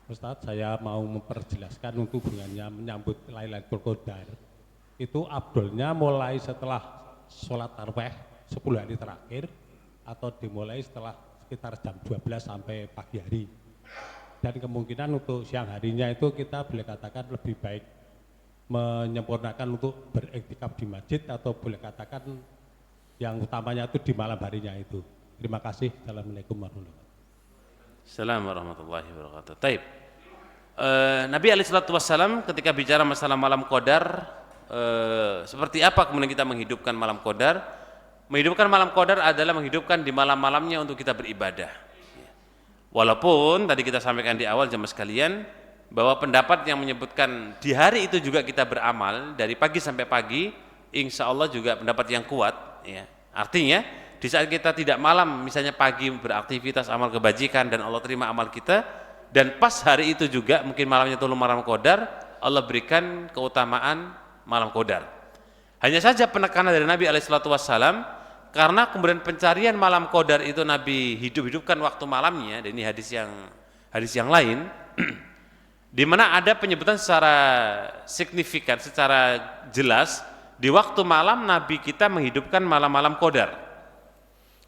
Ustadz, saya mau memperjelaskan untuk hubungannya menyambut Lailatul Qadar. Itu abdolnya mulai setelah sholat tarawih 10 hari terakhir atau dimulai setelah sekitar jam 12 sampai pagi hari. Dan kemungkinan untuk siang harinya itu kita boleh katakan lebih baik menyempurnakan untuk beriktikaf di masjid atau boleh katakan yang utamanya itu di malam harinya itu. Terima kasih. Assalamualaikum warahmatullahi wabarakatuh. Assalamualaikum warahmatullahi wabarakatuh. Taib. Nabi SAW ketika bicara masalah malam qadar, seperti apa kemudian kita menghidupkan malam qadar? Menghidupkan malam qadar adalah menghidupkan di malam-malamnya untuk kita beribadah. Walaupun tadi kita sampaikan di awal jemaah sekalian bahwa pendapat yang menyebutkan di hari itu juga kita beramal dari pagi sampai pagi, insya Allah juga pendapat yang kuat. Ya. Artinya di saat kita tidak malam, misalnya pagi beraktivitas amal kebajikan dan Allah terima amal kita, dan pas hari itu juga mungkin malamnya itu malam qadar, Allah berikan keutamaan malam qadar. Hanya saja penekanan dari Nabi SAW, karena kemudian pencarian malam qadar itu Nabi hidupkan waktu malamnya, dan ini hadis yang lain, di mana ada penyebutan secara signifikan, secara jelas di waktu malam Nabi kita menghidupkan malam-malam qadar.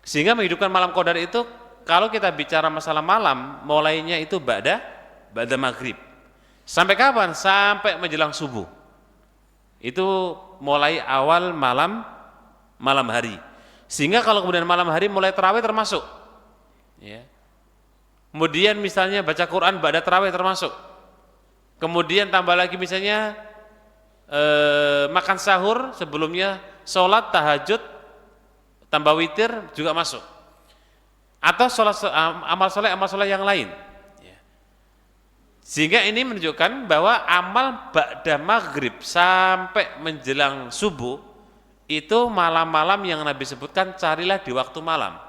Sehingga menghidupkan malam qadar itu kalau kita bicara masalah malam, mulainya itu ba'da maghrib. Sampai kapan? Sampai menjelang subuh. Itu mulai awal malam hari. Sehingga kalau kemudian malam hari mulai tarawih termasuk. Ya. Kemudian misalnya baca Quran ba'da tarawih termasuk. Kemudian tambah lagi misalnya makan sahur sebelumnya sholat tahajud tambah witir juga masuk, atau amal soleh yang lain. Sehingga ini menunjukkan bahwa amal ba'da maghrib sampai menjelang subuh itu malam-malam yang Nabi sebutkan carilah di waktu malam.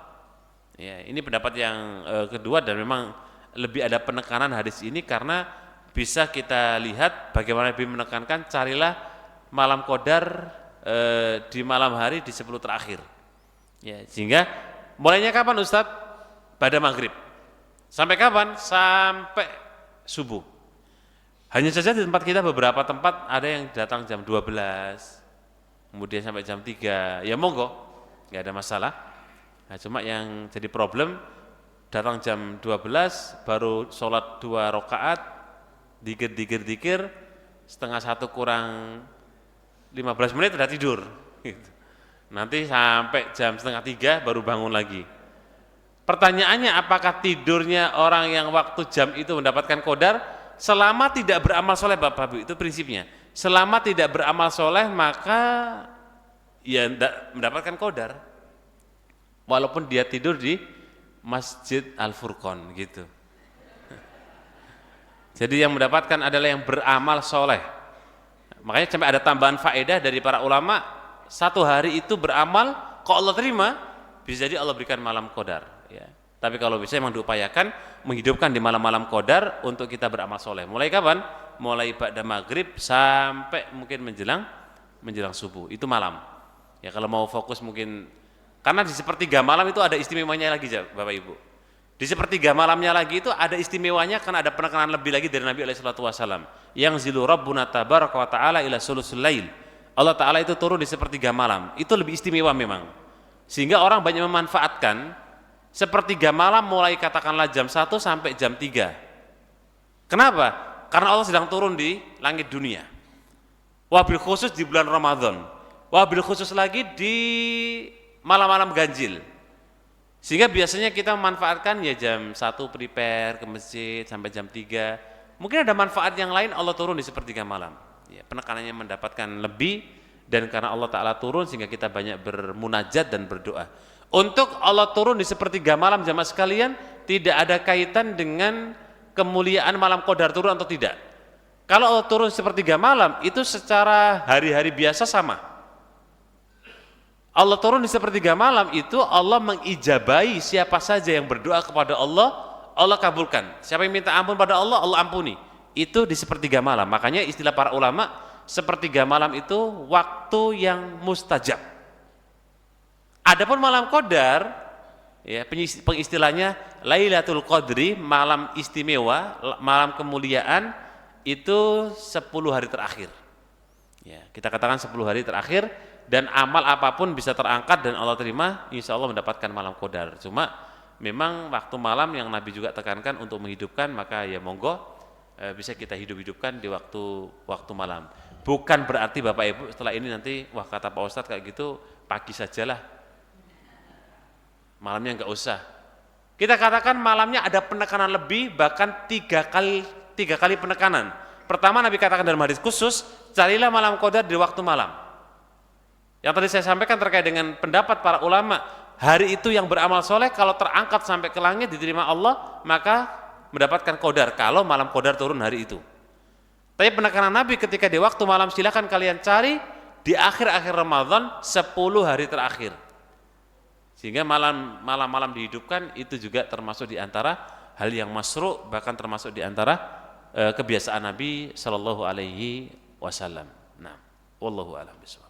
Ya, ini pendapat yang kedua, dan memang lebih ada penekanan hadis ini karena bisa kita lihat bagaimana Nabi menekankan carilah malam qadar di malam hari di 10 terakhir. Ya, sehingga mulainya kapan Ustadz? Pada maghrib. Sampai kapan? Sampai subuh. Hanya saja di tempat kita beberapa tempat ada yang datang jam 12, kemudian sampai jam 3. Ya monggo, nggak ada masalah. Nah, cuma yang jadi problem datang jam 12 baru sholat 2 rakaat, dikir, setengah 1 kurang 15 menit udah tidur. Gitu. Nanti sampai jam setengah 3 baru bangun lagi. Pertanyaannya, apakah tidurnya orang yang waktu jam itu mendapatkan qadar? Selama tidak beramal soleh, Bapak-Ibu, itu prinsipnya. Selama tidak beramal soleh maka ya mendapatkan qadar. Walaupun dia tidur di Masjid Al-Furqan gitu. Jadi yang mendapatkan adalah yang beramal soleh. Makanya sampai ada tambahan faedah dari para ulama, satu hari itu beramal, kalau Allah terima, bisa jadi Allah berikan malam qadar. Ya. Tapi kalau bisa memang diupayakan menghidupkan di malam-malam qadar untuk kita beramal soleh. Mulai kapan? Mulai ba'da maghrib sampai mungkin menjelang subuh. Itu malam. Ya kalau mau fokus mungkin, karena di sepertiga malam itu ada istimewanya lagi, Bapak Ibu. Di sepertiga malamnya lagi itu ada istimewanya karena ada penekanan lebih lagi dari Nabi SAW. Yang zilu rabbuna tabaraka wa ta'ala ila sulusul lail. Allah Ta'ala itu turun di sepertiga malam, itu lebih istimewa memang. Sehingga orang banyak memanfaatkan sepertiga malam mulai katakanlah jam 1 sampai jam 3. Kenapa? Karena Allah sedang turun di langit dunia. Wabil khusus di bulan Ramadan. Wabil khusus lagi di malam-malam ganjil. Sehingga biasanya kita memanfaatkan ya jam 1 prepare ke masjid sampai jam 3. Mungkin ada manfaat yang lain Allah turun di sepertiga malam. Ya, penekanannya mendapatkan lebih, dan karena Allah Ta'ala turun sehingga kita banyak bermunajat dan berdoa. Untuk Allah turun di sepertiga malam jamaah sekalian tidak ada kaitan dengan kemuliaan malam qadar turun atau tidak. Kalau Allah turun sepertiga malam itu secara hari-hari biasa sama. Allah turun di sepertiga malam itu Allah mengijabahi siapa saja yang berdoa kepada Allah, Allah kabulkan. Siapa yang minta ampun pada Allah, Allah ampuni. Itu di sepertiga malam. Makanya istilah para ulama, sepertiga malam itu waktu yang mustajab. Adapun malam qadar Ya, pengistilahnya Lailatul Qadri, malam istimewa, malam kemuliaan itu 10 hari terakhir. Ya, kita katakan 10 hari terakhir, dan amal apapun bisa terangkat dan Allah terima, insya Allah mendapatkan malam qadar. Cuma memang waktu malam yang Nabi juga tekankan untuk menghidupkan, maka ya monggo bisa kita hidup-hidupkan di waktu malam. Bukan berarti Bapak Ibu setelah ini nanti wah kata Pak Ustadz kayak gitu pagi sajalah, malamnya nggak usah. Kita katakan malamnya ada penekanan lebih, bahkan tiga kali penekanan. Pertama Nabi katakan dalam hadis khusus, carilah malam qadar di waktu malam. Yang tadi saya sampaikan terkait dengan pendapat para ulama, hari itu yang beramal soleh kalau terangkat sampai ke langit diterima Allah, maka mendapatkan qadar kalau malam qadar turun hari itu. Tapi penekanan Nabi ketika di waktu malam, silakan kalian cari di akhir-akhir Ramadan 10 hari terakhir. Sehingga malam-malam dihidupkan itu juga termasuk di antara hal yang masyru', bahkan termasuk di antara kebiasaan Nabi sallallahu alaihi wasallam. Nah, wallahu a'lam bishawab.